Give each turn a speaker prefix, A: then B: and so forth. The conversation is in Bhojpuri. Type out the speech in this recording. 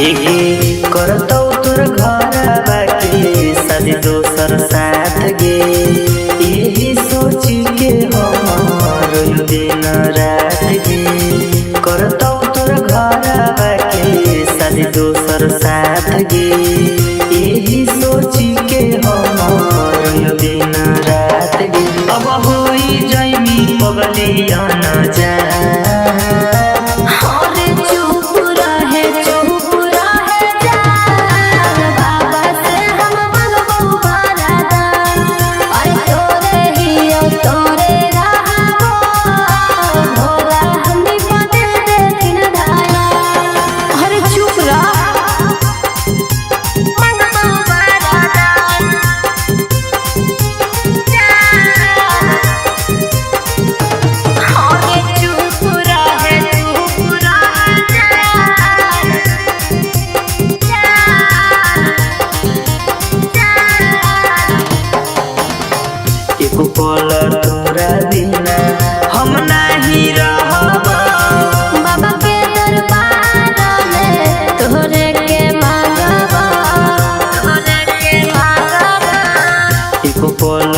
A: करतौ तोर घर बाकी शादी दोसर साथ गे। यही सोच के हम दिन रात गे करतौ तोर घर बाकी शादी दोसर साथ गे। यही सोच के हम दिन रात गे अब होई जाइमी पगलिया न जा। पल तोरा बिना हम नहीं रहब।
B: बाबा के दरबार में तोहरे के मांगब, तोहरे के मांगब।
A: एको पल